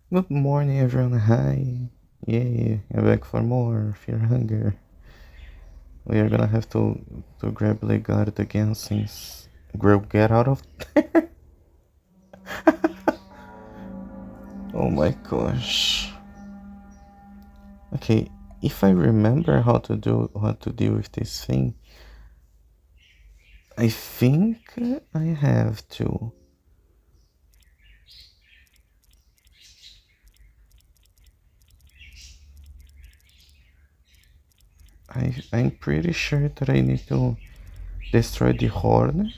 Good morning, everyone. Hi. Yeah, I'm back for more Fear Hunger. We are gonna have to grab Legard again since Gro, get out of there. Oh my gosh. Okay, if I remember how to deal with this thing, I think I have to. I'm pretty sure that I need to destroy the horn.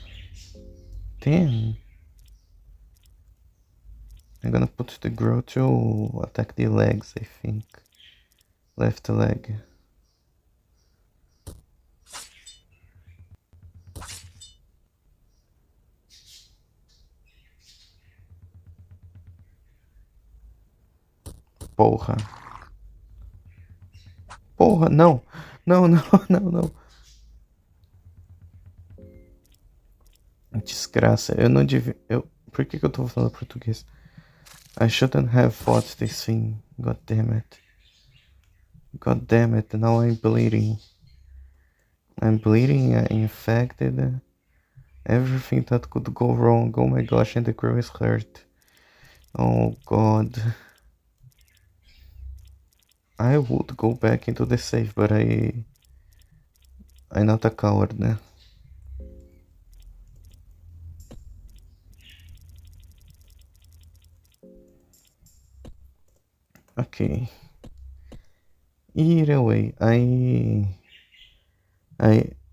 Then I'm gonna put the Gro to attack the legs, I think. Left leg. Porra. Porra, não. Não, não, não, não. Desgraça, eu não devia. Por que eu tô falando português? I shouldn't have fought this thing. God damn it. God damn it, now I'm bleeding. I'm bleeding, infected. Everything that could go wrong. Oh my gosh, and the girl is hurt. Oh god. I would go back into the safe, but I'm not a coward, né? Okay. Either way, I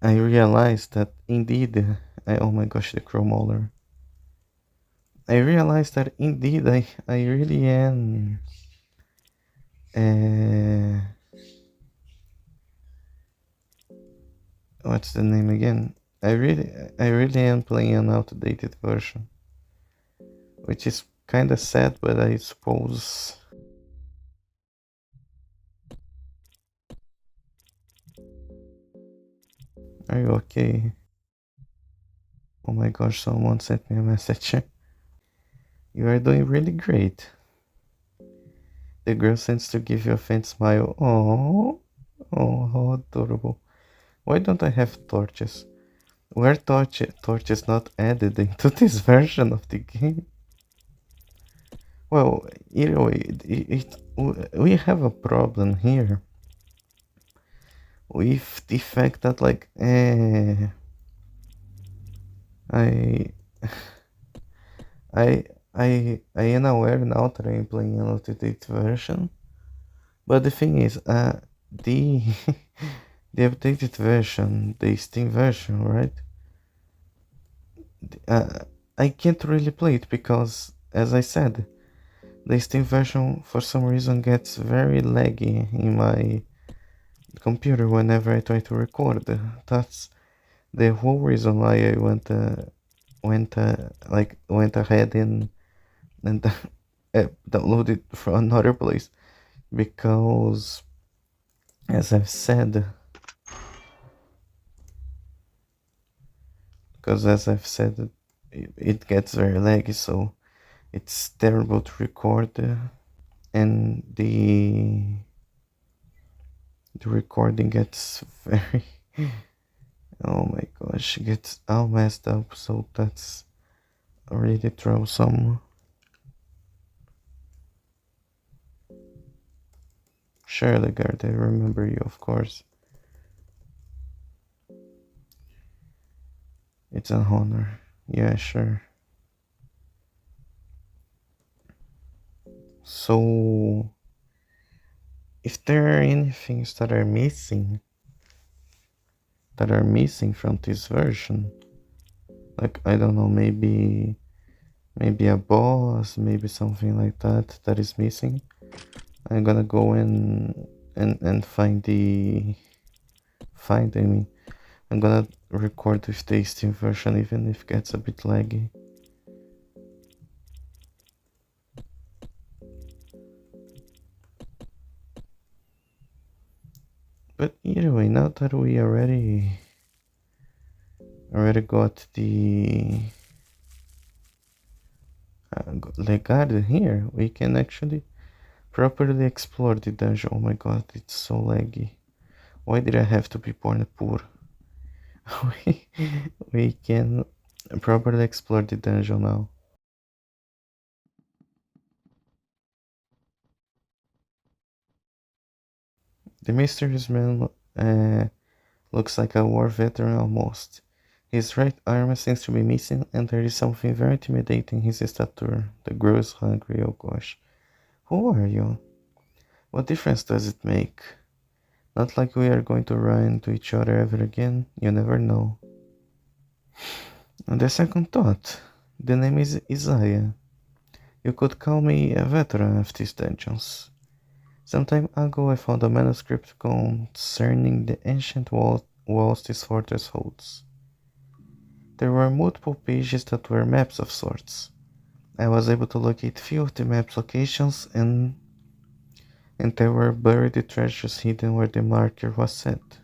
realized that indeed oh my gosh, the chromolar. I realized that indeed I really am what's the name again? I really am playing an outdated version. Which is kinda sad, but I suppose. Are you okay? Oh my gosh, someone sent me a message. You are doing really great. The girl sends to give you a faint smile. Oh, how adorable. Why don't I have torches? Were torches not added into this version of the game? Well, either way, we have a problem here with the fact that, like, I, I, I am aware now that I'm playing an updated version, but the thing is, the the updated version, the Steam version, right? Uh, I can't really play it because, as I said, the Steam version for some reason gets very laggy in my computer whenever I try to record. That's the whole reason why I went ahead and downloaded from another place, because as I've said it gets very laggy, so it's terrible to record, and the recording gets very oh my gosh, it gets all messed up, so that's really troublesome. Sure, Legard, I remember you, of course. It's an honor. Yeah, sure. So, if there are any things that are missing from this version, like, I don't know, maybe a boss, maybe something like that is missing, I'm gonna go in and I mean, I'm gonna record with the Steam version even if it gets a bit laggy. But either way, now that we already got lagged here, we can actually properly explore the dungeon. Oh my god, it's so laggy. Why did I have to be born poor? we, we can properly explore the dungeon now. The mysterious man looks like a war veteran almost. His right arm seems to be missing, and there is something very intimidating in his stature. The girl is hungry, oh gosh. Who are you? What difference does it make? Not like we are going to run into each other ever again, you never know. On the second thought, the name is Isaiah. You could call me a veteran of these dungeons. Some time ago I found a manuscript concerning the ancient walls this fortress holds. There were multiple pages that were maps of sorts. I was able to locate few of the map's locations and there were buried treasures hidden where the marker was set.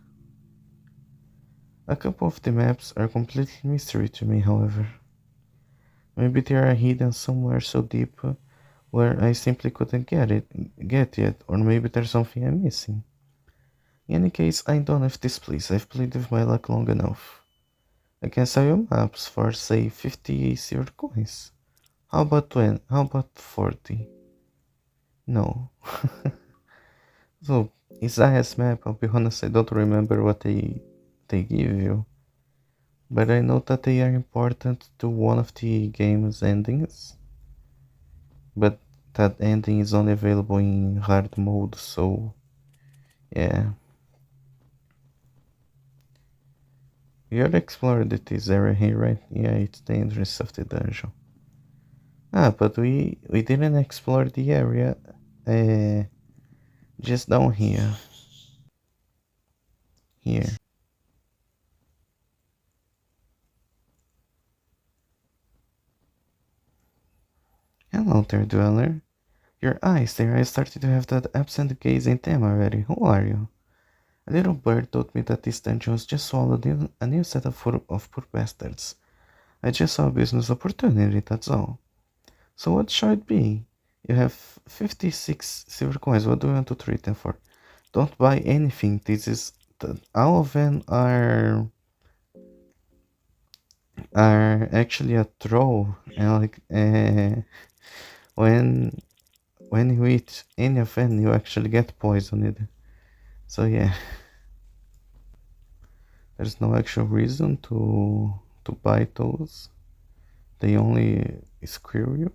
A couple of the maps are completely mystery to me, however. Maybe they are hidden somewhere so deep where I simply couldn't get yet, or maybe there's something I'm missing. In any case, I'm done with this place. I've played with my luck long enough. I can sell you maps for, say, 50 silver coins. How about 20? How about 40? No. So, Isaiah's map, I'll be honest, I don't remember what they give you. But I know that they are important to one of the game's endings. But that ending is only available in hard mode, so yeah. We already explored this area here, right? Yeah, it's the entrance of the dungeon. Ah, but we didn't explore the area uh, just down here. Here. Hello there, dweller. Your eyes there, I started to have that absent gaze in them already. Who are you? A little bird told me that this dungeon was just swallowed in a new set of poor bastards. I just saw a business opportunity, that's all. So what shall it be? You have 56 silver coins, what do you want to trade them for? Don't buy anything, all of them are actually a troll, and like, when you eat any of them, you actually get poisoned. So yeah, there's no actual reason to buy those. They only screw you.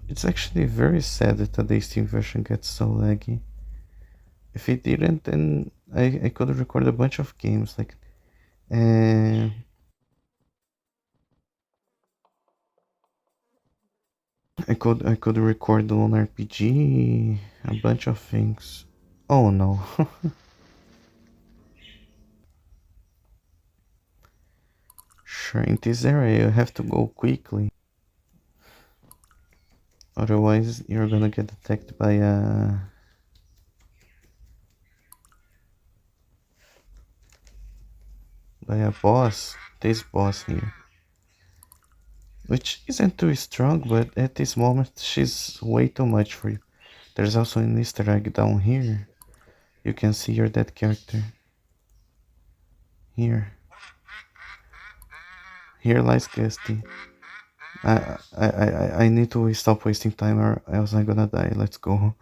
It's actually very sad that the Steam version gets so laggy. If it didn't, then I could record a bunch of games like uh, I could record on RPG, a bunch of things. Oh no. Sure, in this area you have to go quickly. Otherwise you're gonna get attacked by a boss. This boss here. Which isn't too strong, but at this moment she's way too much for you. There's also an Easter egg down here. You can see your dead character. Here. Here lies Gusty. I need to stop wasting time or else I'm gonna die. Let's go.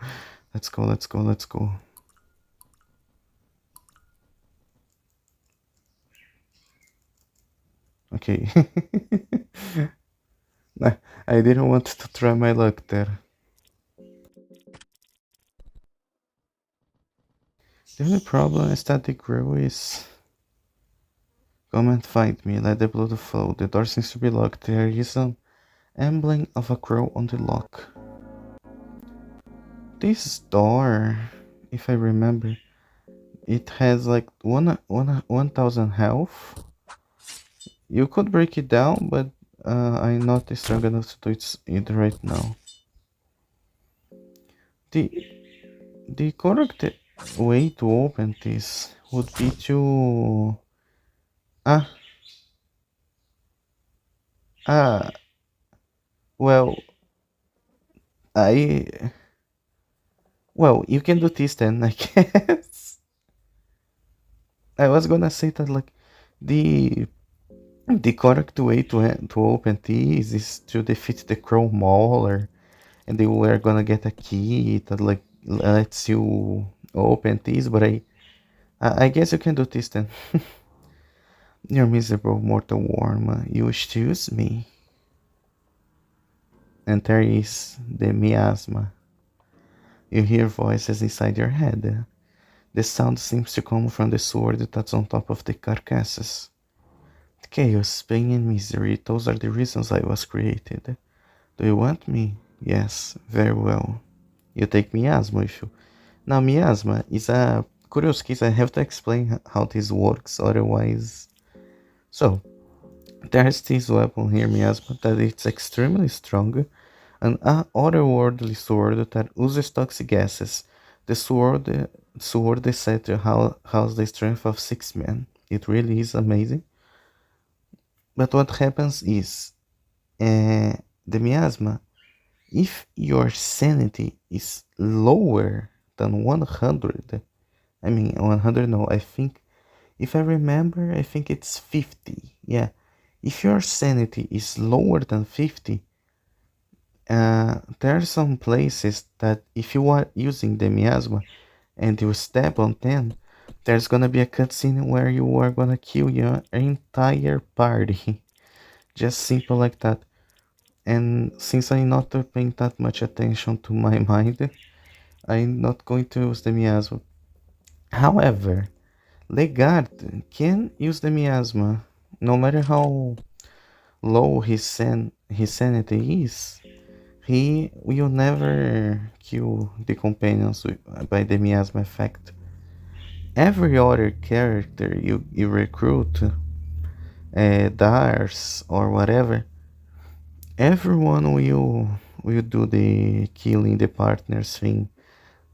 Let's go, let's go, let's go. Okay. I didn't want to try my luck there. The only problem is that the grill is... Come and find me, let the blood flow. The door seems to be locked. There is an emblem of a crow on the lock. This door, if I remember, it has like 1,000 health. You could break it down, but I'm not strong enough to do it right now. The the correct way to open this would be to ah ah well I well you can do this then I guess. I was gonna say that like the the correct way to open these is to defeat the crow mauler, and they were gonna get a key that like lets you open these. But I guess you can do this then. You miserable mortal worm, you choose me. And there is the miasma. You hear voices inside your head. The sound seems to come from the sword that's on top of the carcasses. Chaos, pain, and misery, those are the reasons I was created. Do you want me? Yes, very well. You take miasma with you. Now, miasma is a curious case. I have to explain how this works, otherwise. So, there's this weapon here, miasma, that it's extremely strong. An otherworldly sword that uses toxic gases. The sword is said to house the strength of 6 men. It really is amazing. But what happens is, the miasma, if your sanity is lower than 100, I mean 100 no, I think, if I remember, I think it's 50. Yeah. If your sanity is lower than 50, there are some places that if you are using the miasma and you step on them, there's gonna be a cutscene where you are gonna kill your entire party. Just simple like that. And since I'm not paying that much attention to my mind, I'm not going to use the miasma. However, Legard can use the miasma, no matter how low his sanity is. He will never kill the companions by the miasma effect. Every other character you recruit, Dars or whatever, everyone will do the killing the partners thing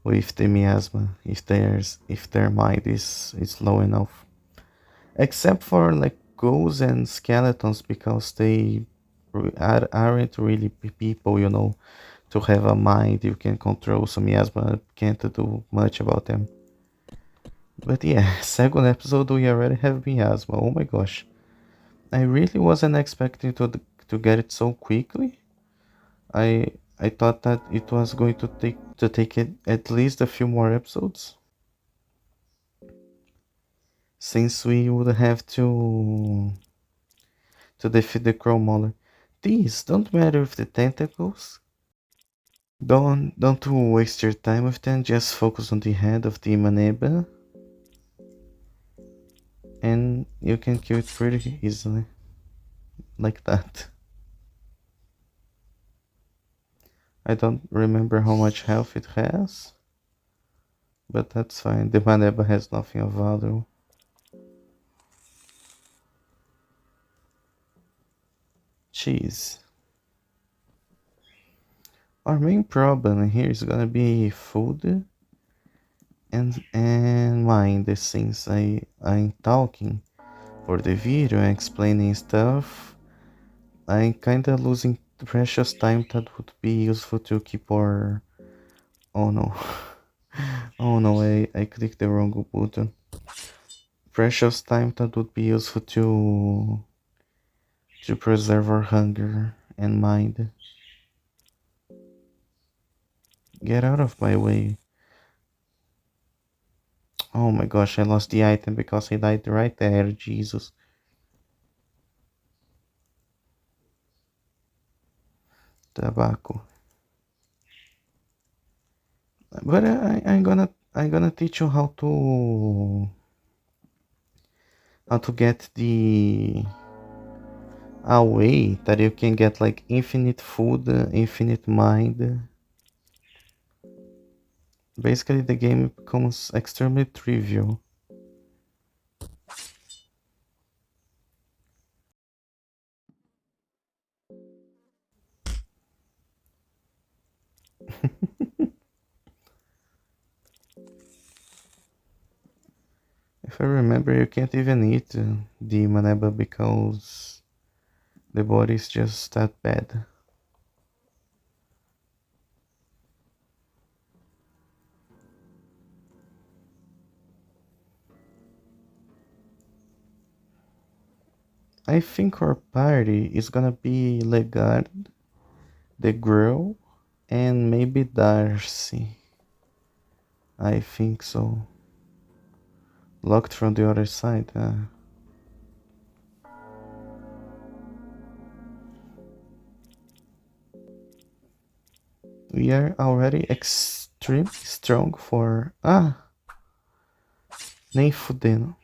with the miasma if their mind is low enough. Except for like ghouls and skeletons, because they aren't really people, to have a mind you can control, so miasma can't do much about them. But yeah, second episode we already have miasma. Oh my gosh, I really wasn't expecting to get it so quickly. I thought that it was going to take it at least a few more episodes, since we would have to defeat the crow mauler. These don't matter with the tentacles. Don't waste your time with them. Just focus on the head of the Maneba, and you can kill it pretty easily, like that. I don't remember how much health it has, but that's fine. The Maneba has nothing of value. Jeez. Our main problem here is gonna be food and mind, since I'm talking for the video and explaining stuff. I'm kinda losing precious time that would be useful to keep our... Oh no. Oh no, I clicked the wrong button. Precious time that would be useful to preserve our hunger and mind. Get out of my way. Oh my gosh, I lost the item because I died right there, Jesus. Tobacco. But I'm gonna teach you how to get the a way that you can get like infinite food, infinite mind. Basically, the game becomes extremely trivial. If I remember, you can't even eat the maneba because the body is just that bad. I think our party is gonna be Legard, the girl, and maybe Darcy. I think so. Locked from the other side. We are already extremely strong for... nem fudendo.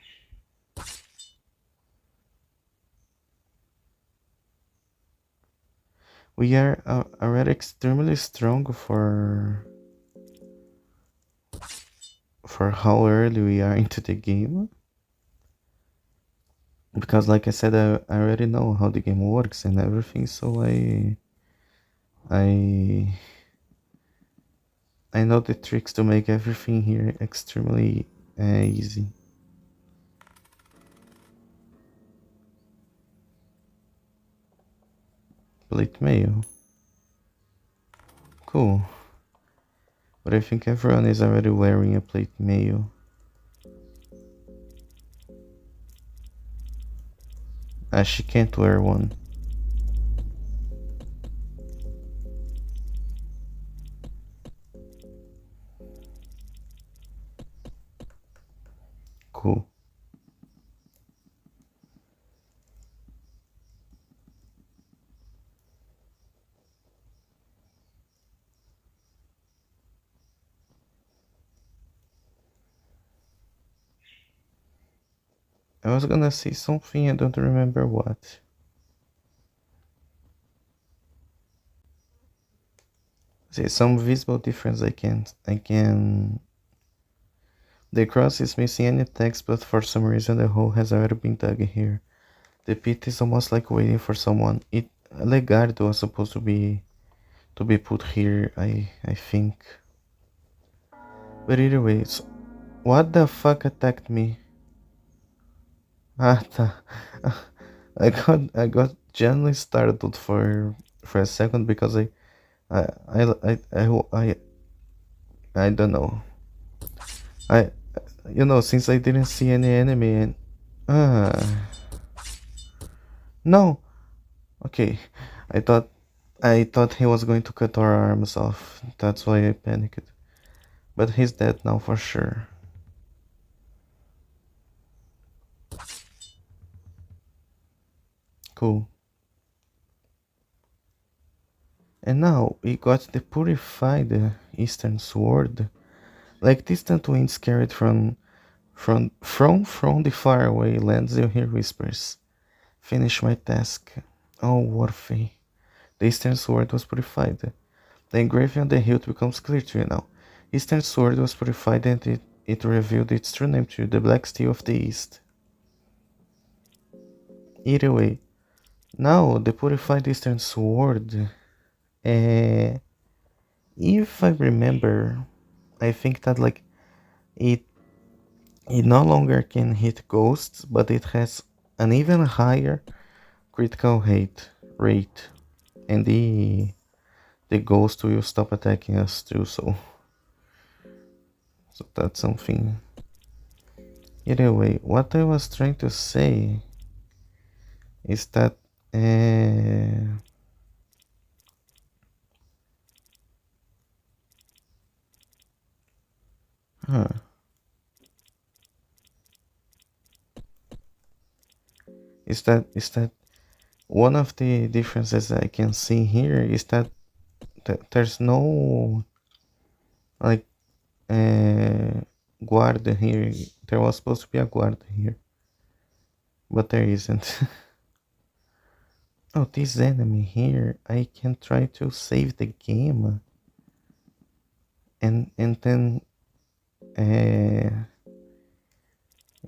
We are already extremely strong for how early we are into the game. Because like I said, I already know how the game works and everything, so I I know the tricks to make everything here extremely easy. Plate mail. Cool. But I think everyone is already wearing a plate mail. She can't wear one. Cool. I was gonna say something, I don't remember what. See, some visible difference I can... The cross is missing any text, but for some reason the hole has already been dug here. The pit is almost like waiting for someone. Legard was supposed to be put here, I think. But either way, what the fuck attacked me? Tá. I got genuinely startled for a second because I I I I, I don't know. I since I didn't see any enemy and no. Okay. I thought I thought he was going to cut our arms off. That's why I panicked. But he's dead now for sure. Cool. And now we got the purified Eastern Sword. Like distant winds carried from the faraway lands, you hear whispers. Finish my task. Oh, worthy. The Eastern Sword was purified. The engraving on the hilt becomes clear to you now. Eastern Sword was purified and it revealed its true name to you, the Black Steel of the East. Either way, now the purified Eastern Sword, if I remember, I think that like it no longer can hit ghosts, but it has an even higher critical hit rate, and the ghost will stop attacking us too. So that's something. Either way, what I was trying to say is that huh, is that one of the differences I can see here is that there's no like guard here. There was supposed to be a guard here, but there isn't. Oh, this enemy here, I can try to save the game and then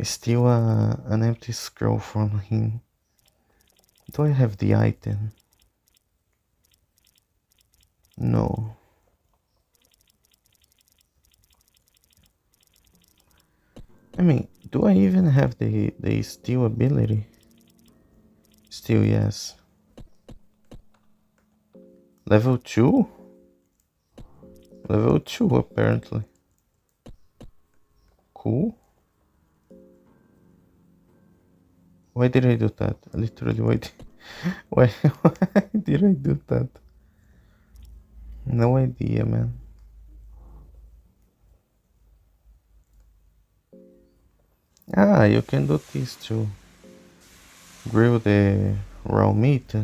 steal an empty scroll from him. Do I have the item? No. I mean, Do I even have the steal ability? Still, yes. Level 2? Level 2, apparently. Cool. Why did I do that? Literally, why, why did I do that? No idea, man. Ah, you can do this too. Grill the raw meat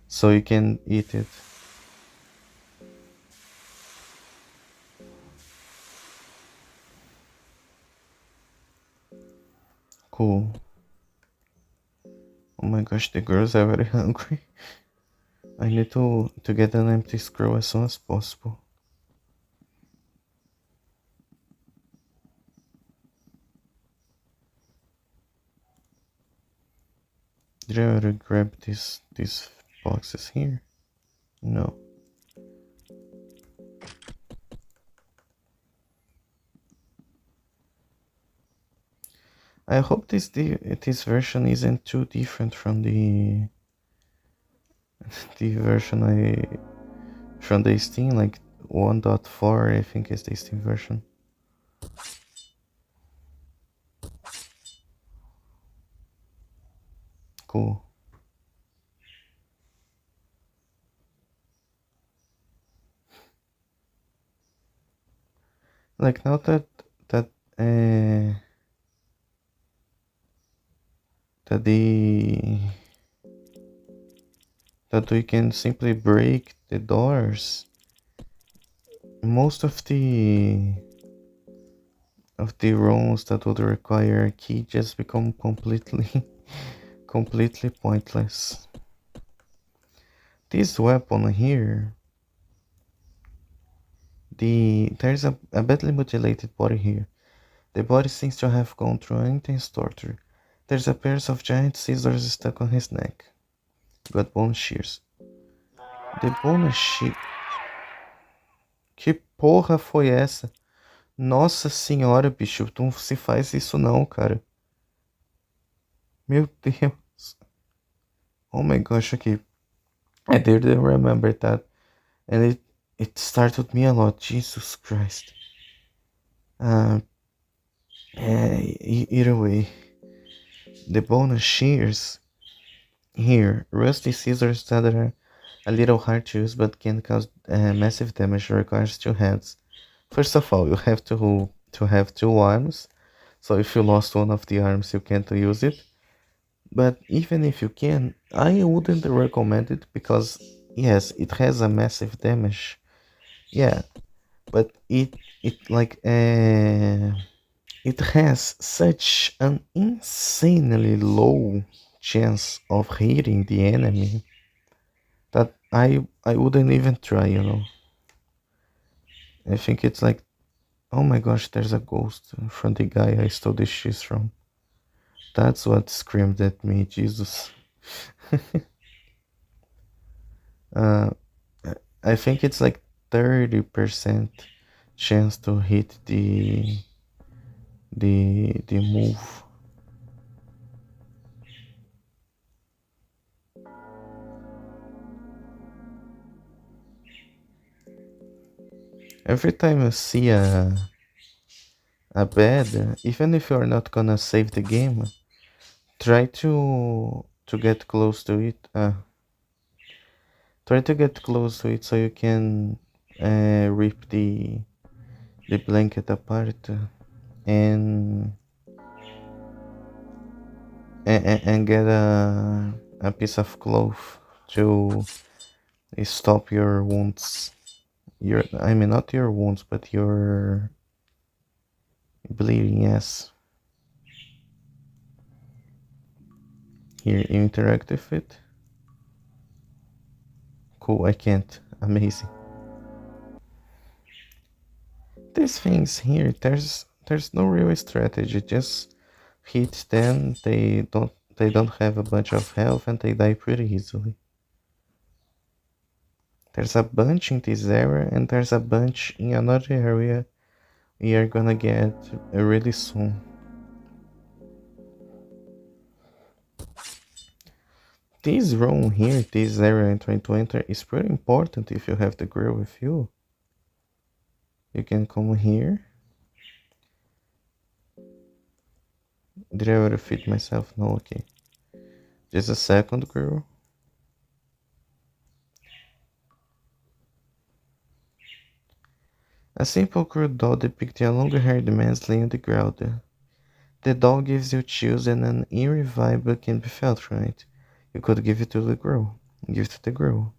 so you can eat it. Cool. Oh my gosh, the girls are very hungry. I need to get an empty scroll as soon as possible. Did I already grab these boxes here? No. I hope this version isn't too different from the version from the Steam, like 1.4 I think is the Steam version. Cool. Like now that uh, that the that we can simply break the doors, most of the rooms that would require a key just become completely completely pointless. This weapon here, there's a badly mutilated body here. The body seems to have gone through an intense torture. There's a pair of giant scissors stuck on his neck. Got bone shears. The bone shear. Que porra foi essa? Nossa senhora, bicho, tu não se faz isso não, cara. Meu Deus. Oh my gosh, okay. I didn't remember that. And it startled me a lot. Jesus Christ. Either way. The bone shears here. Rusty scissors that are a little hard to use but can cause massive damage. Requires two hands. First of all, you have to have two arms. So if you lost one of the arms, you can't use it. But even if you can, I wouldn't recommend it because yes, it has a massive damage. Yeah, but it like it has such an insanely low chance of hitting the enemy that I wouldn't even try, you know. I think it's like, oh my gosh, there's a ghost from the guy I stole the cheese from. That's what screamed at me, Jesus. uh, I think it's like 30% chance to hit the move. Every time you see a bed, even if you're not gonna save the game, try to get close to it. Try to get close to it so you can rip the blanket apart and and get a piece of cloth to stop your wounds. Your I mean not your wounds, but your bleeding. Yes. Here, you interact with it. Cool. I can't. Amazing. These things here, there's no real strategy. Just hit them. They don't have a bunch of health and they die pretty easily. There's a bunch in this area and there's a bunch in another area we are gonna get really soon. This room here, this area I'm trying to enter, is pretty important if you have the grill with you. You can come here. Did I already feed myself? No, okay. Just a second, grill. A simple crude doll depicting a long-haired man laying on the ground. The doll gives you chills and an eerie vibe can be felt from it. You could give it to the girl. Give it to the girl.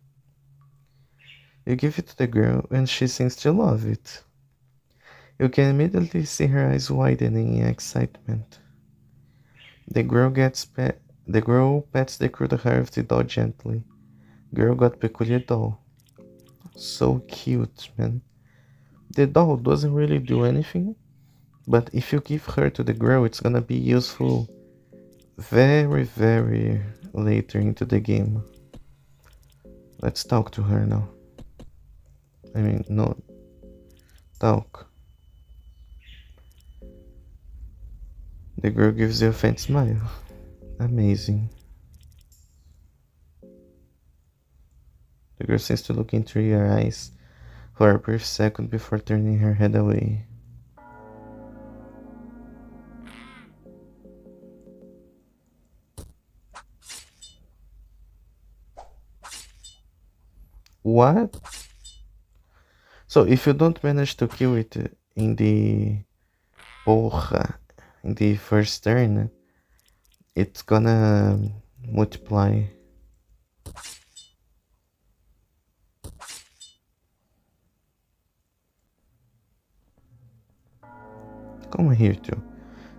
You give it to the girl and she seems to love it. You can immediately see her eyes widening in excitement. The girl pets the crude hair of the doll gently. Girl got peculiar doll. So cute, man. The doll doesn't really do anything, but if you give her to the girl, it's gonna be useful very, very later into the game. Let's talk to her now. I mean, no, talk. The girl gives you a faint smile. Amazing. The girl seems to look into your eyes for a brief second before turning her head away. What? So if you don't manage to kill it in the porra, in the first turn, it's gonna multiply. Come here too.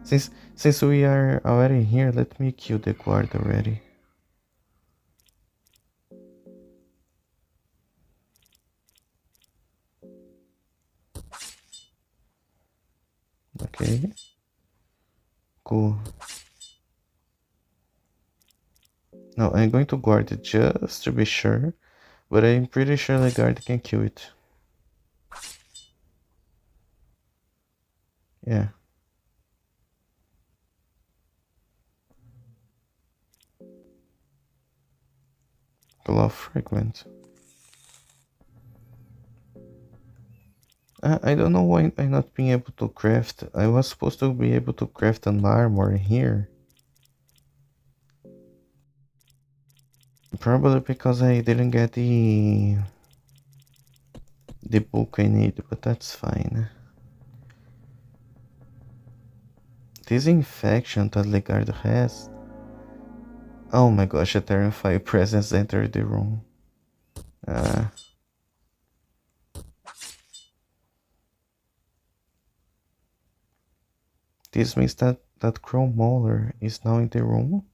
Since we are already here, let me kill the guard already. Okay. Cool. Now I'm going to guard it just to be sure, but I'm pretty sure the guard can kill it. Yeah. Glove fragment. I don't know why I'm not being able to craft. I was supposed to be able to craft an armor here. Probably because I didn't get the book I need, but that's fine. This infection that Legard has. Oh my gosh, a terrifying presence entered the room. This means that Crow Mauler is now in the room.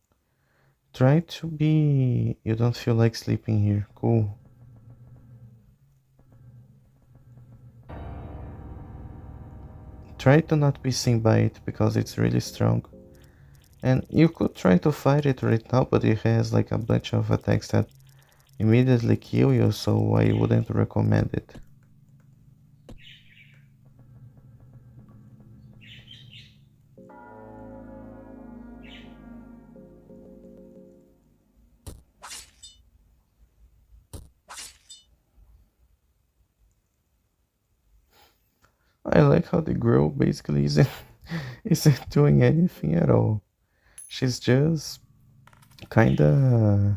Try to be... You don't feel like sleeping here. Cool. Try to not be seen by it because it's really strong. And you could try to fight it right now, but it has like a bunch of attacks that immediately kill you, so I wouldn't recommend it. I like how the girl basically isn't doing anything at all. She's just kinda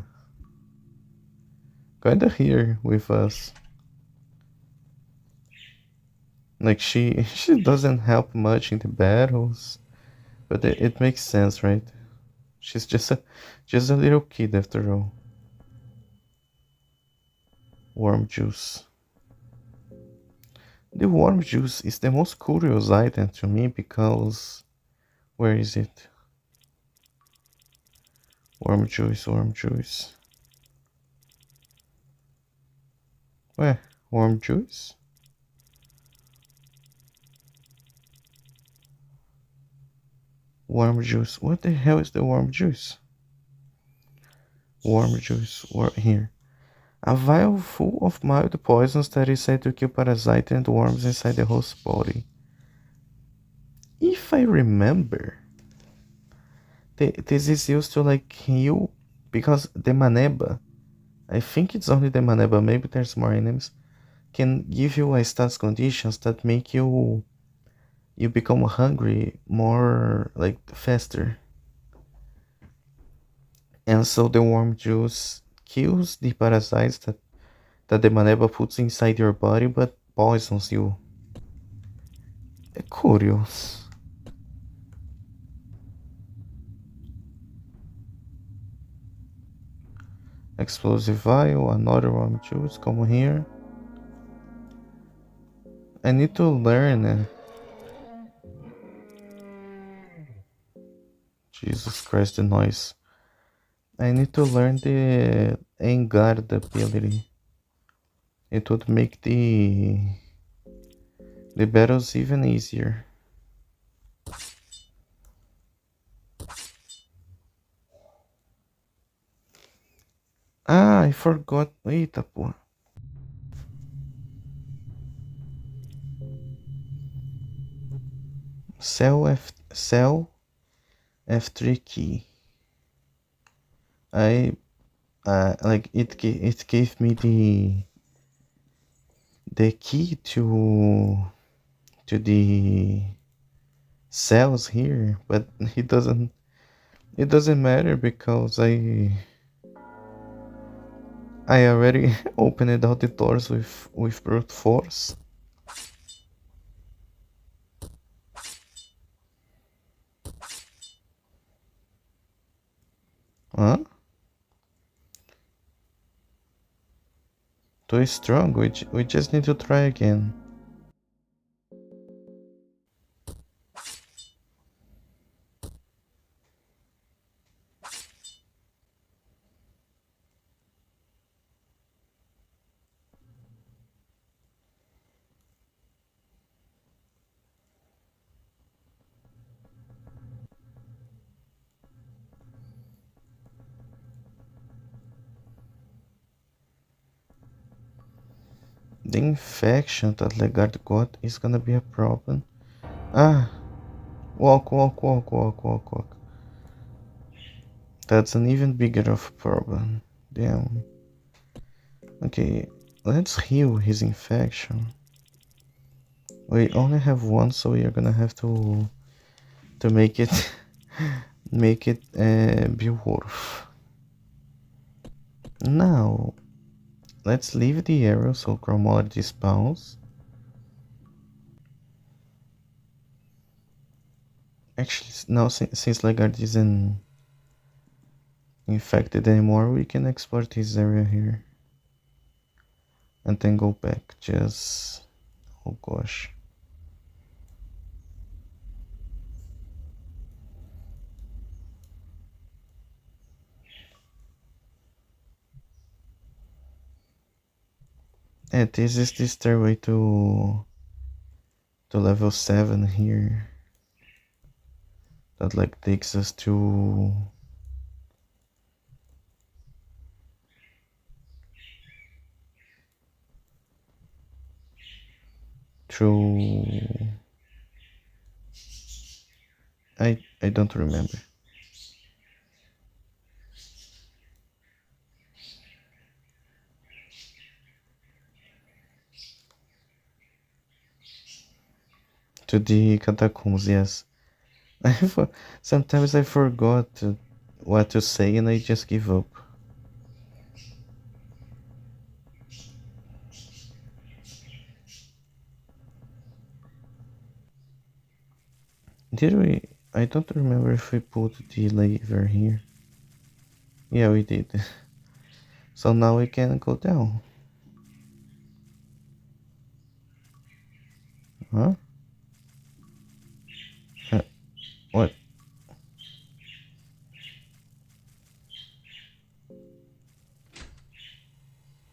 here with us. Like she doesn't help much in the battles, but it makes sense, right? She's just a little kid after all. Worm juice. The worm juice is the most curious item to me because where is it? Worm juice, worm juice. Where? Worm juice? Worm juice. What the hell is the worm juice? Worm juice. Here. A vial full of mild poisons that is said to kill parasites and worms inside the host body. If I remember, this is used to like heal Because the Maneba, I think it's only the Maneba, maybe there's more enemies, can give you a stats conditions that make you become hungry more like faster. And so the worm juice kills the parasites that the Maneba puts inside your body but poisons you. É curious. Explosive vial, another worm juice, come here. I need to learn. Jesus Christ, the noise. I need to learn the Engard ability. It would make the battles even easier. Ah, I forgot. Eita, porra. Cell F3 key. I like it gave me the key to the cells here, but it doesn't matter because I already opened all the doors with brute force. Huh? Too strong. We just need to try again. The infection that Legard got is gonna be a problem. Ah, walk, walk, walk, walk, walk, walk. That's an even bigger of a problem. Damn. Okay, let's heal his infection. We only have one, so we are gonna have to make it make it be worth. Now, let's leave the arrow so chronology spawns. Actually, now since Legard isn't infected anymore, we can export this area here. And then go back. Just... oh gosh. And this is the stairway to level 7 here. That like takes us to through I don't remember. To the catacombs, yes. Sometimes I forgot what to say and I just give up. Did we? I don't remember if we put the lever here. Yeah, we did. So now we can go down. Huh? What?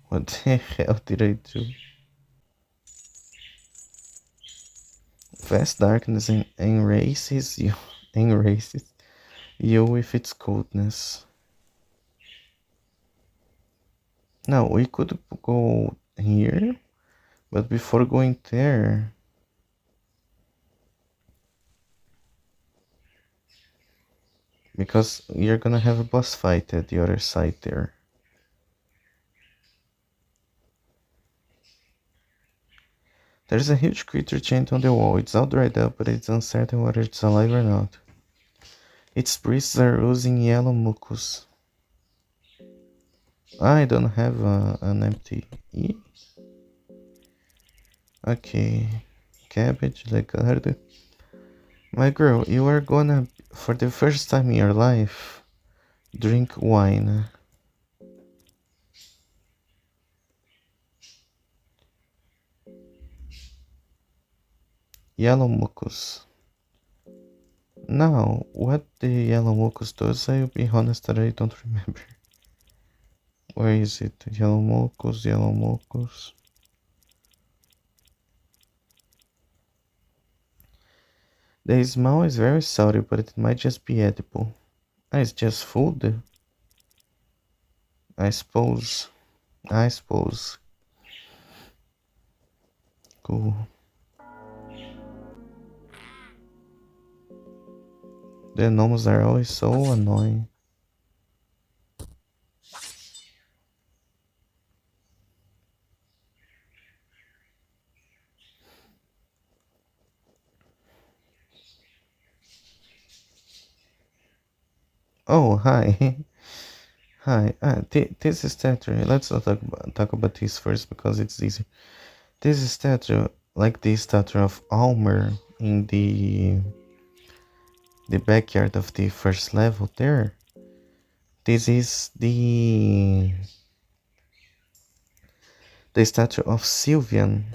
What the hell did I do? Vast darkness enraces you, enraces you with its coldness. Now we could go here, but before going there, because you're gonna have a boss fight at the other side there. There's a huge creature chained on the wall. It's all dried up, but it's uncertain whether it's alive or not. Its priests are oozing yellow mucus. I don't have an empty. Okay. Cabbage, lagarde. My girl, you are gonna, for the first time in your life, drink wine. Yellow mucus. Now, what the yellow mucus does, I'll be honest that I don't remember. Where is it? Yellow mucus, yellow mucus. The smell is very salty, but it might just be edible. Ah, it's just food? I suppose. I suppose. Cool. The gnomes are always so annoying. Oh, hi. Hi. This is statue. Let's not talk about this first because it's easy. This is statue, like the statue of alll-mer in the backyard of the first level there. This is the statue of Sylvian.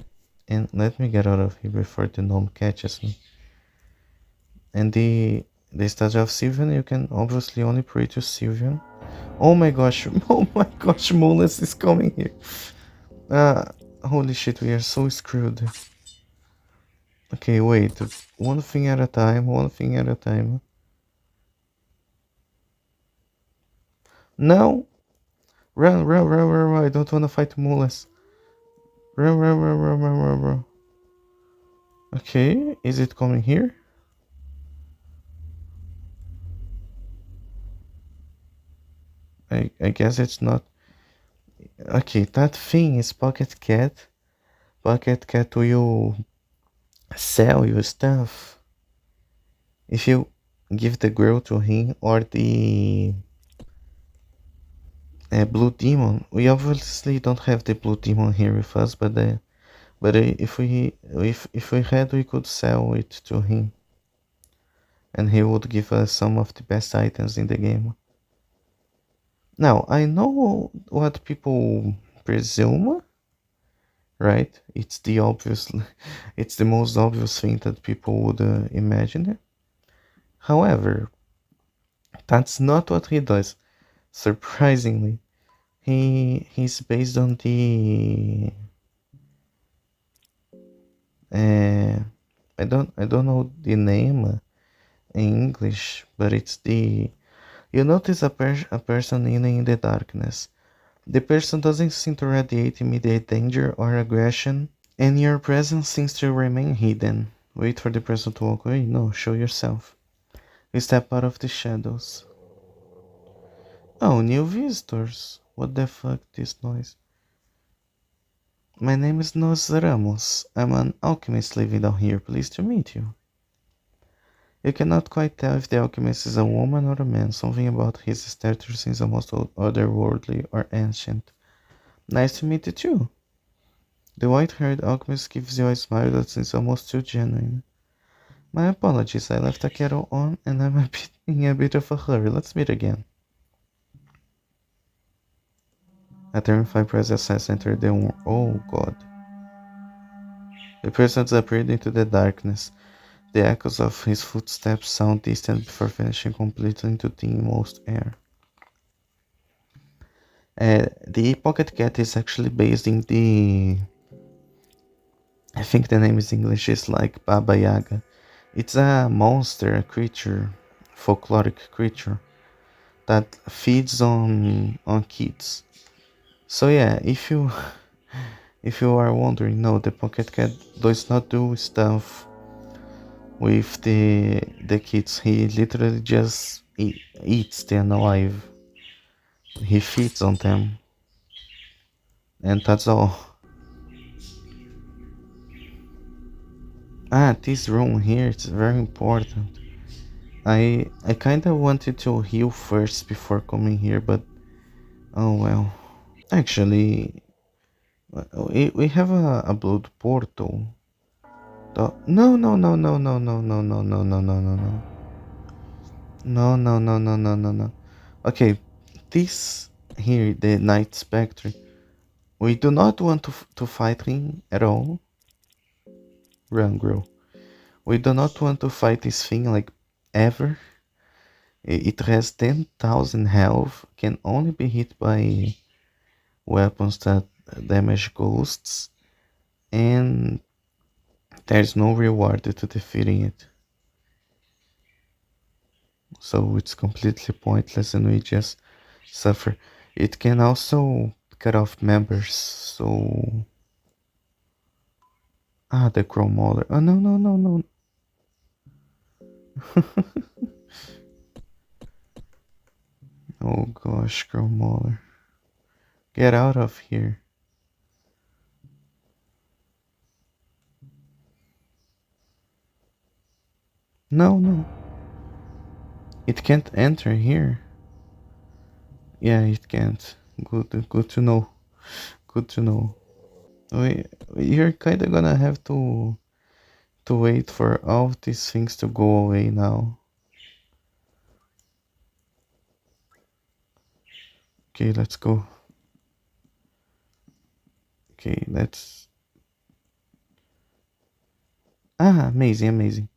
And let me get out of here before the gnome catches me. And the statue of Sylvian, you can obviously only pray to Sylvian. Oh my gosh, oh my gosh, Molus is coming here. Holy shit, we are so screwed. Okay, wait, one thing at a time, one thing at a time. No! Run, run, run, run, run, I don't wanna fight Molus. Run, run, run, run, run, run, run. Okay, is it coming here? I guess it's not. Okay, that thing is Pocket Cat. Pocket Cat will sell your stuff if you give the girl to him or the blue demon. We obviously don't have the blue demon here with us, but if we had, we could sell it to him, and he would give us some of the best items in the game. Now I know what people presume, right? It's the obvious, it's the most obvious thing that people would imagine. However, that's not what he does. Surprisingly, he's based on the I don't know the name in English, but it's the you notice a person in the darkness. The person doesn't seem to radiate immediate danger or aggression, and your presence seems to remain hidden. Wait for the person to walk away. No, show yourself. You step out of the shadows. Oh, new visitors. What the fuck this noise? My name is Nos Ramos. I'm an alchemist living down here. Pleased to meet you. You cannot quite tell if the alchemist is a woman or a man. Something about his stature seems almost otherworldly or ancient. Nice to meet you too. The white-haired alchemist gives you a smile that seems almost too genuine. My apologies, I left the kettle on and I'm in a bit of a hurry. Let's meet again. A terrified presence has entered the room. Oh god. The person disappeared into the darkness. The echoes of his footsteps sound distant before vanishing completely into the inmost air. The pocket cat is actually based in the... I think the name is English is like Baba Yaga. It's a monster, a creature, folkloric creature that feeds on kids. So yeah, if you are wondering, no, the pocket cat does not do stuff with the kids. He literally just eats them alive. He feeds on them, and that's all. Ah, this room here is very important. I kinda wanted to heal first before coming here, but oh well. Actually, we have a blood portal. No, no, no, no, no, no, no, no, no, no, no, no, no. No, no, no, no, no, no, no. Okay, this here, the Night Spectre. We do not want to fight him at all. Run, grow. We do not want to fight this thing like ever. It has 10,000 health, can only be hit by weapons that damage ghosts, and there's no reward to defeating it. So it's completely pointless and we just suffer. It can also cut off members, so... Ah, the Chromolar. Oh, no, no, no, no. Oh gosh, Chromolar. Get out of here. No, no. It can't enter here. Yeah, it can't. Good to know. Good to know. You're kinda gonna have to wait for all of these things to go away now. Okay, let's go. Okay, let's... Ah, amazing, amazing.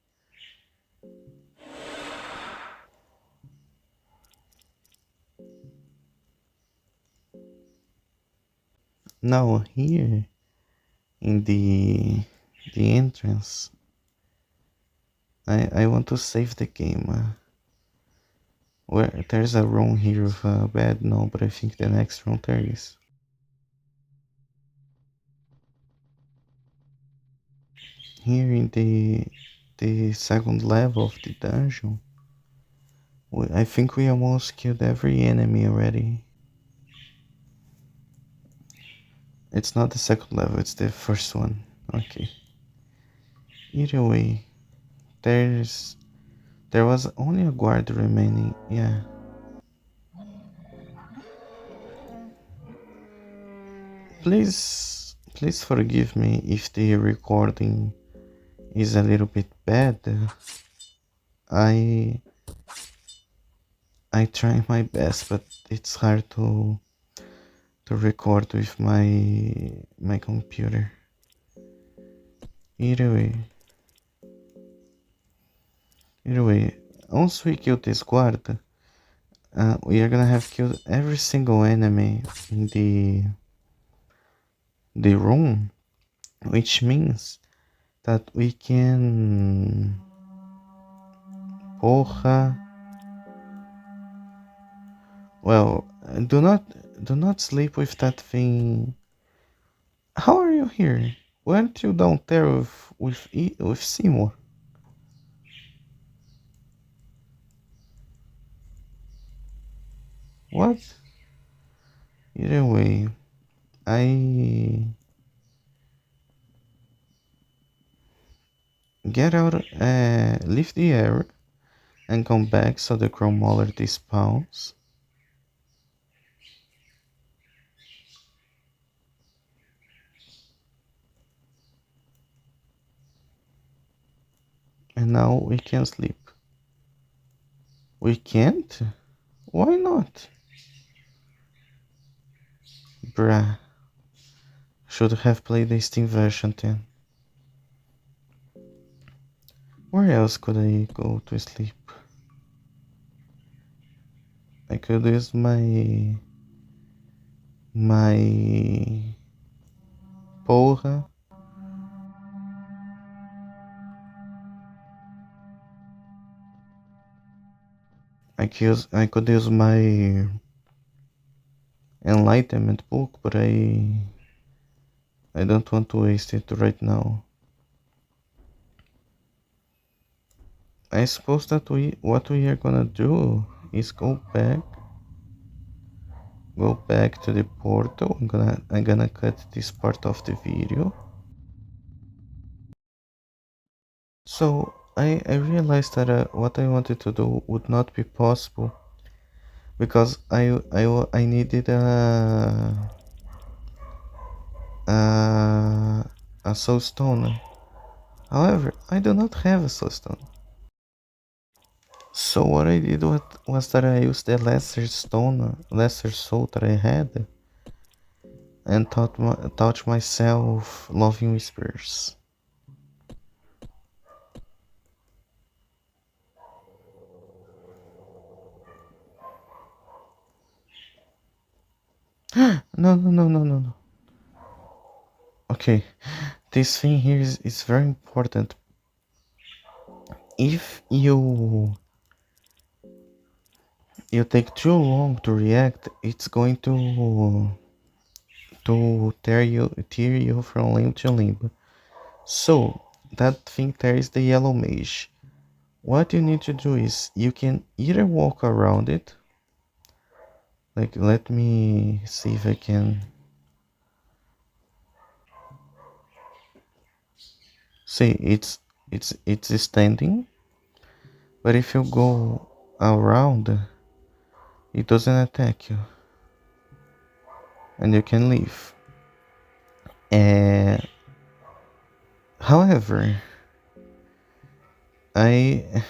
Now here in the entrance, I want to save the game. Where there's a room here with a bed, no, but I think the next room there is. Here in the second level of the dungeon, I think we almost killed every enemy already. It's not the second level, it's the first one. Okay. Either way, there was only a guard remaining. Yeah. Please forgive me if the recording is a little bit bad. I I try my best, but it's hard to record with my computer. Either way, either way, once we kill this guard, we are gonna have killed every single enemy in the room, which means that we can... Porra. Well, do not sleep with that thing. How are you here? Weren't you down there with Seymour? What? Either way, I get out, leave the area, and come back so the chromolar despawns. And now we can sleep. We can't? Why not? Bruh. Should have played the Steam version then. Where else could I go to sleep? I could use my porra. I could use my enlightenment book, but I don't want to waste it right now. I suppose that what we are gonna do is go back to the portal. I'm gonna cut this part of the video. So I realized that what I wanted to do would not be possible because I needed a a soul stone. However, I do not have a soul stone. So what I did was that I used the lesser soul that I had, and taught myself loving whispers. No, no, no, no, no, no. Okay, this thing here is very important. If you take too long to react, it's going to tear you from limb to limb. So that thing there is the yellow mage. What you need to do is you can either walk around it. Like, let me see if I can. See, it's standing, but if you go around, it doesn't attack you, and you can leave. And however, I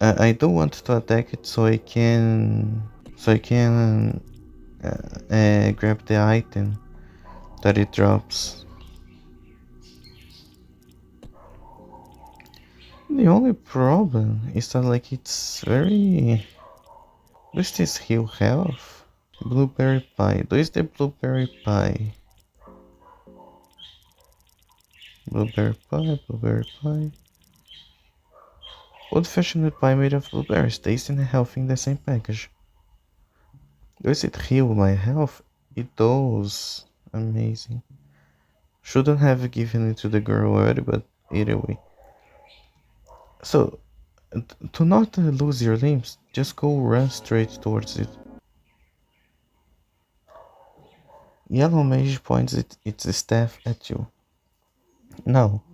I don't want to attack it, so I can grab the item that it drops. The only problem is that like it's very. Does this heal health? Blueberry pie. Does the blueberry pie? Blueberry pie, blueberry pie. Old-fashioned pie made of blueberries, tasty and healthy in the same package. Does it heal my health? It does. Amazing. Shouldn't have given it to the girl already, but either way. So, to not lose your limbs, just run straight towards it. Yellow mage points its staff at you. Now,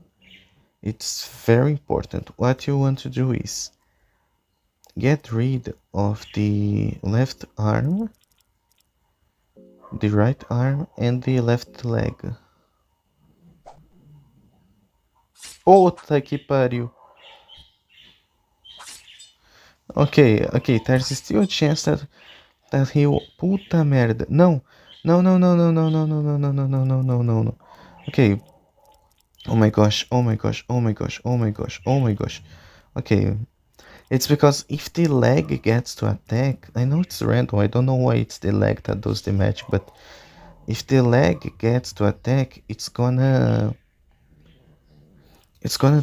it's very important. What you want to do is get rid of the left arm, the right arm, and the left leg. Puta que pariu. Ok, there's still a chance that he will. Puta merda. Não. Não, não, não, não, não, não, não, não, não, não, não, não, não, não, não. Okay. Oh my gosh, oh my gosh, oh my gosh, oh my gosh, oh my gosh. Okay. It's because if the leg gets to attack, I know it's random, I don't know why it's the leg that does the magic, but if the leg gets to attack, it's gonna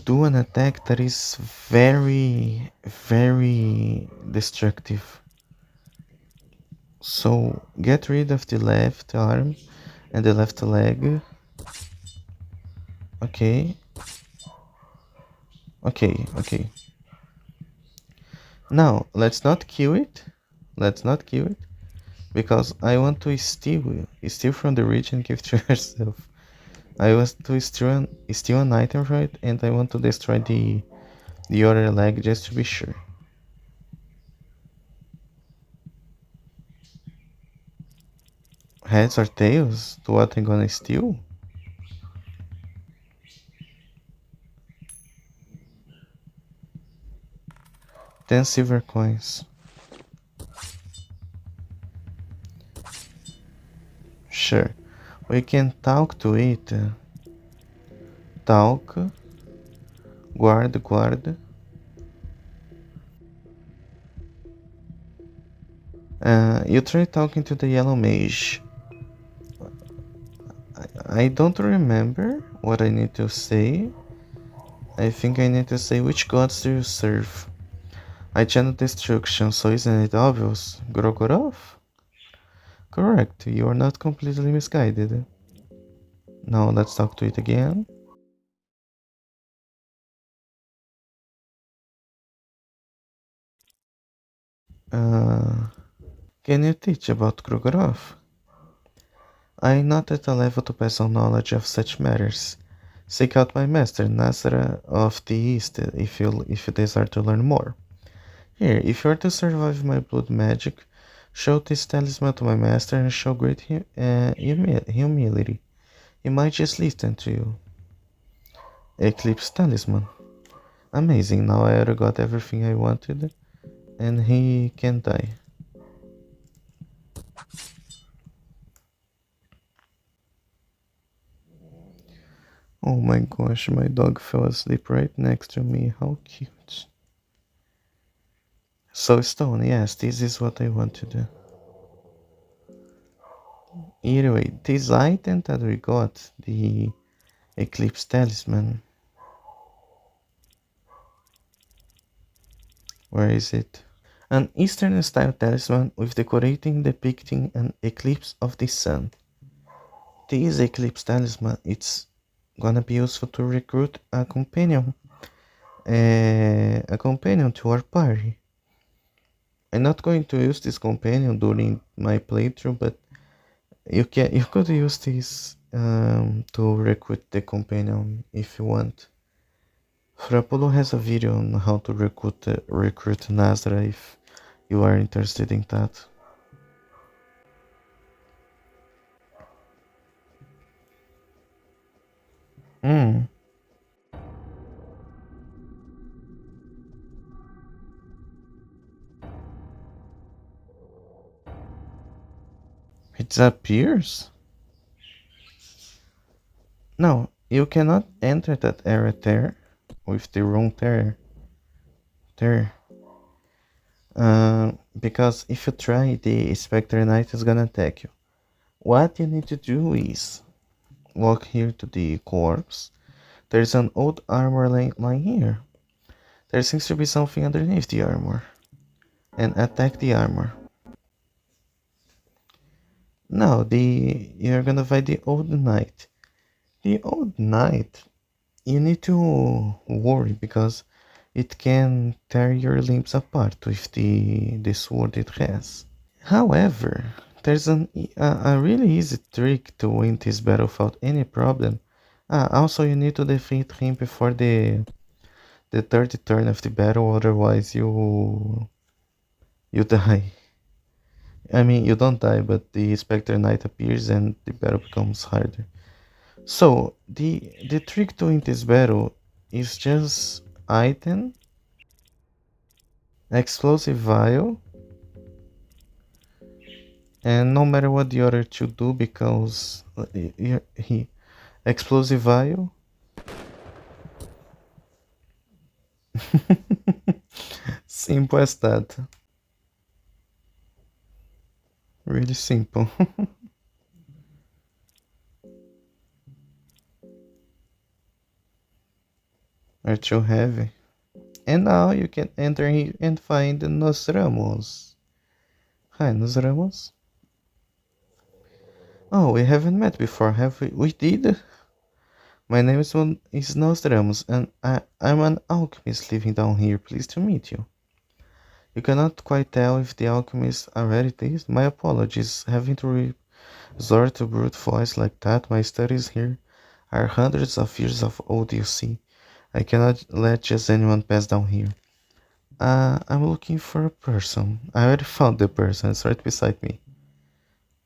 do an attack that is very, very destructive. So get rid of the left arm and the left leg. Okay. Okay. Now let's not kill it. Let's not kill it. Because I want to steal from the rich and give to yourself. I want to steal an item from it, and I want to destroy the other leg just to be sure. Heads or tails to what I'm gonna steal? 10 silver coins. Sure. We can talk to it. Talk. Guard. You try talking to the yellow mage. I don't remember what I need to say. I think I need to say, which gods do you serve? I channel destruction, so isn't it obvious? Gro-goroth? Correct, you are not completely misguided. Now let's talk to it again. Uh, can you teach about gro-goroth? I am not at a level to pass on knowledge of such matters. Seek out my master, Nasra of the East, if you desire to learn more. Here, if you are to survive my blood magic, show this talisman to my master and show great humility. He might just listen to you. Eclipse talisman. Amazing, now I already got everything I wanted, and he can die. Oh my gosh, my dog fell asleep right next to me, how cute. So Stone, yes, this is what I want to do. Anyway, this item that we got, the Eclipse Talisman. Where is it? An Eastern style talisman with decorating depicting an eclipse of the sun. This Eclipse Talisman, it's gonna be useful to recruit a companion to our party. I'm not going to use this companion during my playthrough, but you could use this to recruit the companion if you want. Frapolo has a video on how to recruit Nazra if you are interested in that. Hmm, it disappears? No, you cannot enter that area there with the room there. Because if you try, the Spectre Knight is gonna attack you. What you need to do is walk here to the corpse. There's an old armor lying here. There seems to be something underneath the armor. And attack the armor. No, you're gonna fight the old knight. The old knight, you need to worry because it can tear your limbs apart with the sword it has. However, there's a really easy trick to win this battle without any problem. Also you need to defeat him before the third turn of the battle, otherwise you die. I mean, you don't die, but the Spectre Knight appears and the battle becomes harder. So, the trick to win this battle is just item, explosive vial, and no matter what the other two do, because he explosive vial. Simple as that. Really simple. Are too heavy. And now you can enter here and find Nosramos. Hi, Nosramos. Oh, we haven't met before, have we? We did? My name is Nostradamus, and I'm an alchemist living down here. Pleased to meet you. You cannot quite tell if the alchemist already did? My apologies. Having to resort to brute force like that, my studies here are hundreds of years of old, you see. I cannot let just anyone pass down here. I'm looking for a person. I already found the person. It's right beside me.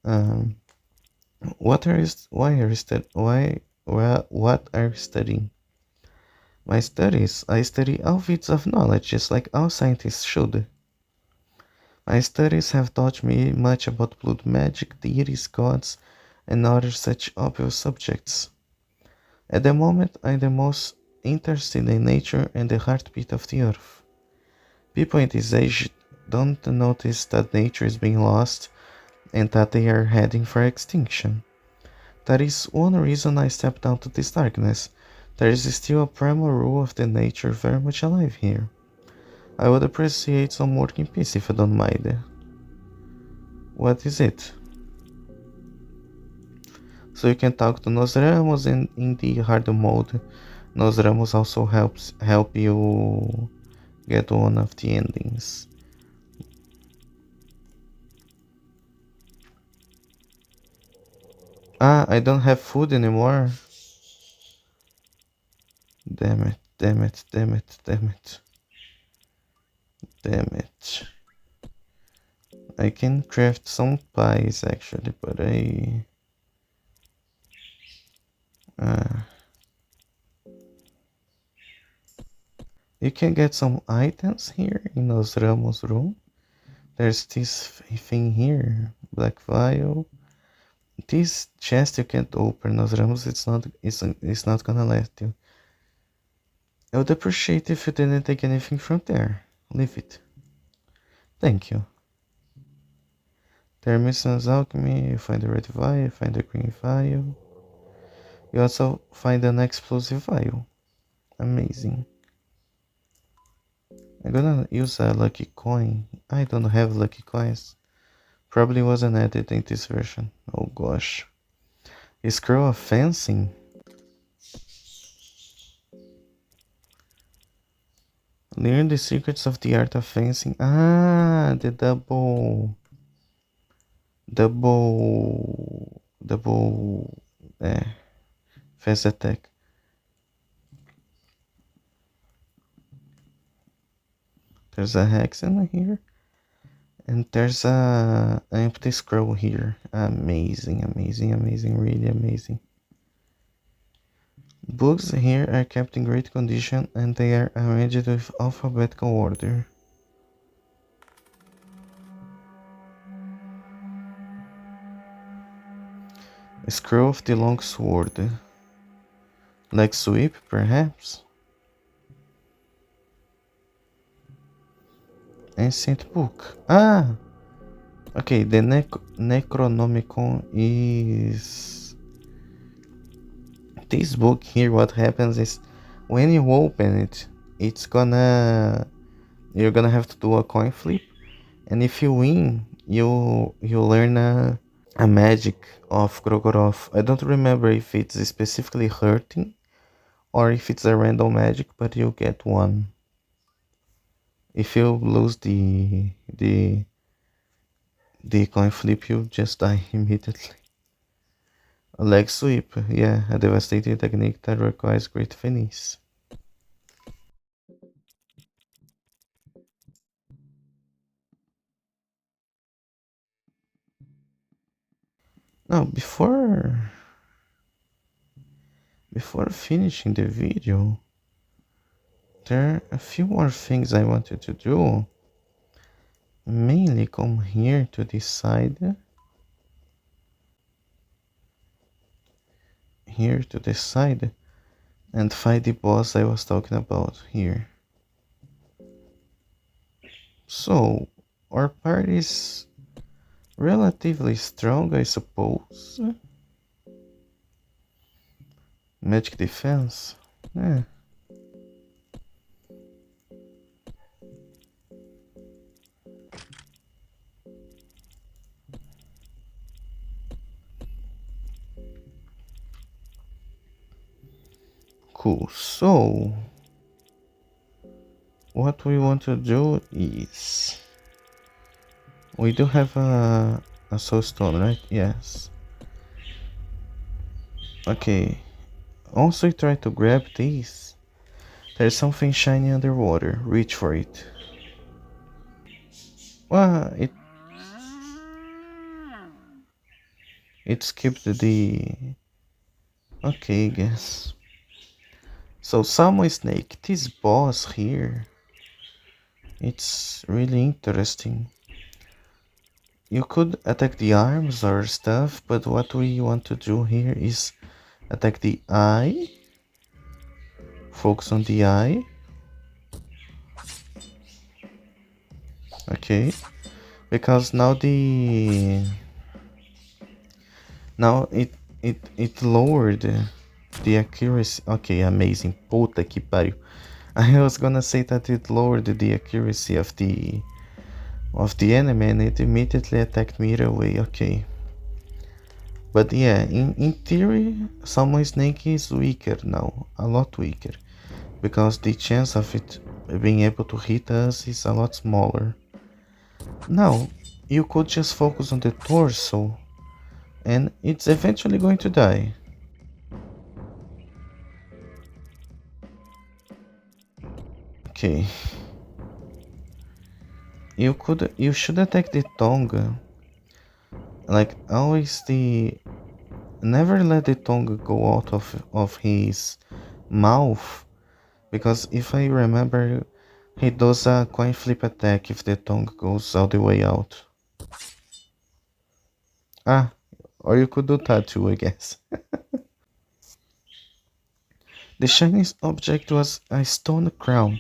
Um, why are you what are you studying? My studies, I study all fields of knowledge, just like all scientists should. My studies have taught me much about blood magic, deities, gods, and other such obvious subjects. At the moment, I'm the most interested in nature and the heartbeat of the earth. People in this age don't notice that nature is being lost and that they are heading for extinction. That is one reason I stepped out to this darkness. There is still a primal rule of the nature very much alive here. I would appreciate some work in peace if you don't mind. What is it? So you can talk to Nosramos in the hard mode. Nosramos also help you get one of the endings. Ah, I don't have food anymore. Damn it, damn it, damn it, damn it. Damn it. I can craft some pies actually, but Uh, you can get some items here in Los Ramos room. There's this thing here, black vial. This chest you can't open, Los Ramos. It's not gonna let you. I would appreciate if you didn't take anything from there. Leave it. Thank you. There missions alchemy. You find the red vial. You find the green vial. You also find an explosive vial. Amazing. I'm gonna use a lucky coin. I don't have lucky coins. Probably wasn't added in this version. Oh gosh. A scroll of fencing? Learn the secrets of the art of fencing. Ah, the double, fast attack. There's a hex in here. And there's a empty scroll here. Amazing, amazing, amazing, really amazing. Books here are kept in great condition and they are arranged with alphabetical order. A scroll of the long sword. Leg sweep, perhaps? Ancient book. Ah! Okay, the Necronomicon is... This book here, what happens is... When you open it, you're gonna have to do a coin flip. And if you win, you learn a magic of gro-goroth. I don't remember if it's specifically hurting or if it's a random magic, but you get one. If you lose the coin flip, you just die immediately. A leg sweep, yeah, a devastating technique that requires great finesse. Now, before finishing the video, there are a few more things I wanted to do. Mainly come here to this side. Here to this side. And fight the boss I was talking about here. So, our party is relatively strong, I suppose. Magic defense. Yeah. Cool. So, what we want to do is... We do have a soul stone, right? Yes. Okay. Also try to grab this. There's something shiny underwater. Reach for it. Well, it skipped the... Okay, guess. So, Samo Snake, this boss here, it's really interesting. You could attack the arms or stuff, but what we want to do here is attack the eye. Focus on the eye. Okay. Because now it lowered the accuracy. Okay, amazing. Puta que pariu. I was gonna say that it lowered the accuracy of the enemy and it immediately attacked me either way. Okay. But yeah, in theory, Summon Snake is weaker now. A lot weaker. Because the chance of it being able to hit us is a lot smaller. Now, you could just focus on the torso and it's eventually going to die. Okay, you should attack the tongue. Like always, the never let the tongue go out of his mouth, because if I remember, he does a coin flip attack if the tongue goes all the way out. Ah, or you could do that too, I guess. The shiniest object was a stone crown.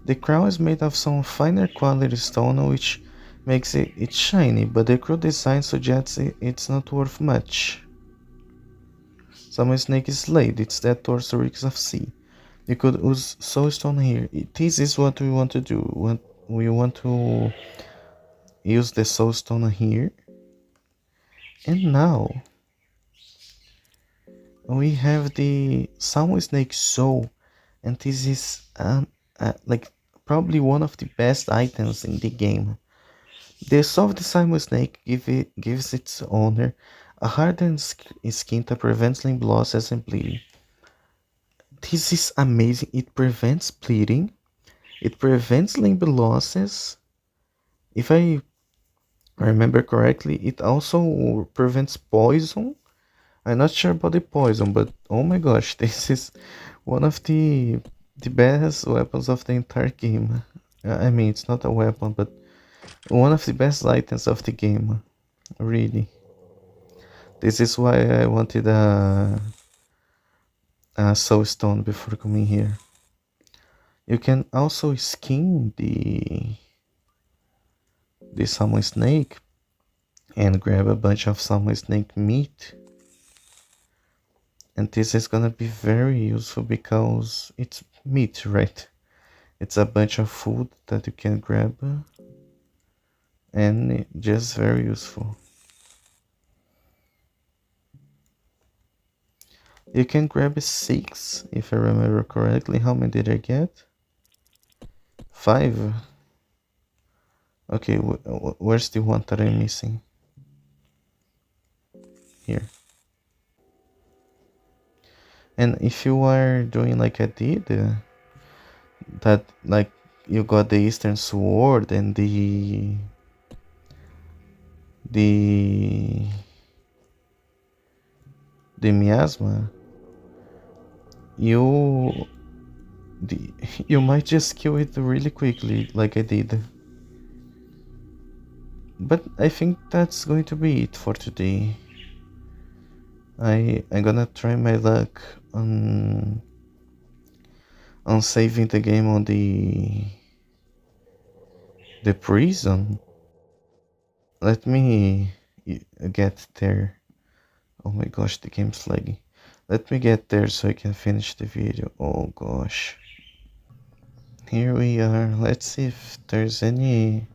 The crown is made of some finer quality stone which makes it shiny, but the crude design suggests it's not worth much. Some snake is laid, it's that towards the reeks of sea. You could use soulstone here. This is what we want to do. We want to use the soulstone here. And now we have the Salmon Snake Soul, and this is like probably one of the best items in the game. The soul of the Salmon Snake gives its owner a hardened skin that prevents limb losses and bleeding. This is amazing. It prevents bleeding. It prevents limb losses. If I remember correctly, it also prevents poison. I'm not sure about the poison, but oh my gosh, this is one of the best weapons of the entire game. I mean, it's not a weapon, but one of the best items of the game. Really. This is why I wanted a soul stone before coming here. You can also skin the salmon snake and grab a bunch of salmon snake meat. And this is gonna be very useful because it's meat, right? It's a bunch of food that you can grab and just very useful. You can grab 6 if I remember correctly. How many did I get? 5. Okay, where's the one that I'm missing? Here. And if you are doing like I did, that like you got the Eastern Sword and the the Miasma, you the, you might just kill it really quickly like I did. But I think that's going to be it for today. I'm gonna try my luck on saving the game on the prison. Let me get there. Oh my gosh, the game's lagging. Let me get there so I can finish the video. Oh gosh. Here we are. Let's see if there's any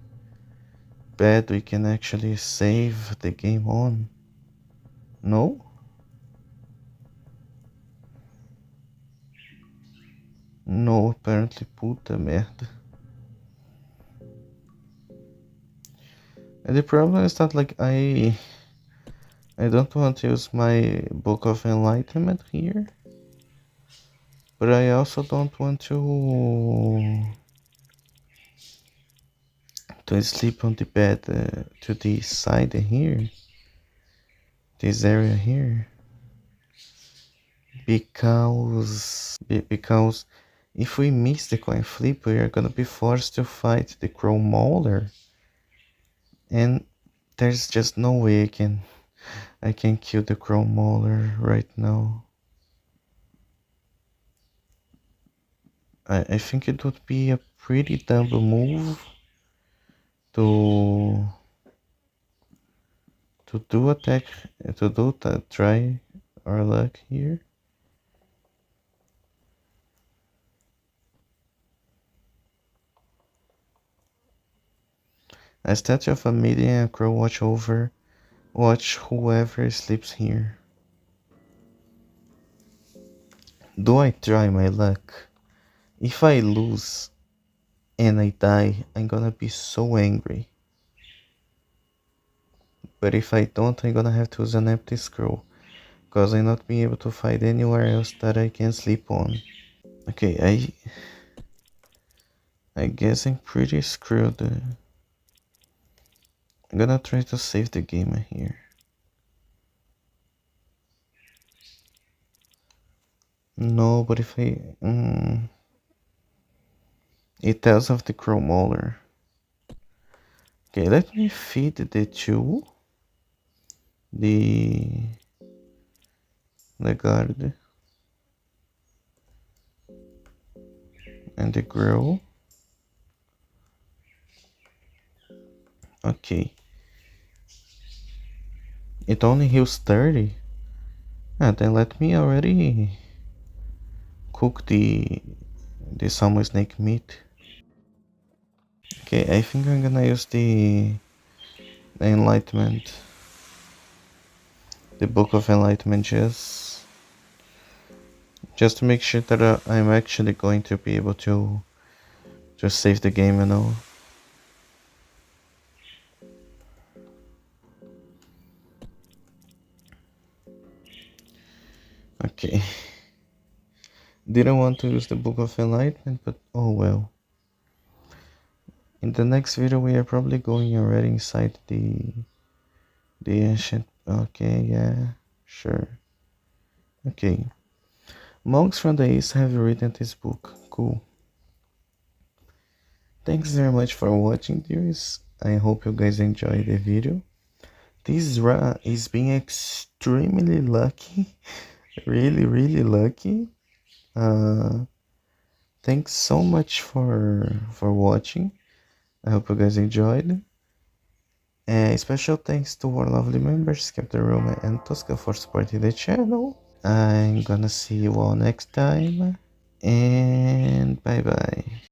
bed we can actually save the game on. No? No, apparently. Puta merda. And the problem is that like I don't want to use my Book of Enlightenment here. But I also don't want to sleep on the bed to the side here. This area here. Because if we miss the coin flip, we are gonna be forced to fight the crow mauler, and there's just no way I can kill the crow mauler right now. I think it would be a pretty dumb move to do attack to do that try our luck here. A statue of a maiden and a crow watch whoever sleeps here. Do I try my luck? If I lose and I die, I'm gonna be so angry. But if I don't, I'm gonna have to use an empty scroll. Because I'm not being able to find anywhere else that I can sleep on. Okay, I guess I'm pretty screwed. I'm gonna try to save the game here. No, but if I... it tells of the chromolar. Okay, let me feed the two. The guard and the grill. Okay. It only heals 30. Ah, then let me already cook the salmon snake meat. Okay, I think I'm gonna use the enlightenment. The book of enlightenment just to make sure that I'm actually going to be able to save the game, you know. Okay. Didn't want to use the book of enlightenment, but oh well. In the next video we are probably going already inside the ancient. Okay, yeah, sure. Okay. Monks from the East have written this book. Cool. Thanks very much for watching, dears. I hope you guys enjoyed the video. This run is being extremely lucky. Really lucky. Uh, thanks so much for watching. I hope you guys enjoyed. Special thanks to our lovely members, Captain Roma and Tosca, for supporting the channel. I'm gonna see you all next time. And bye bye.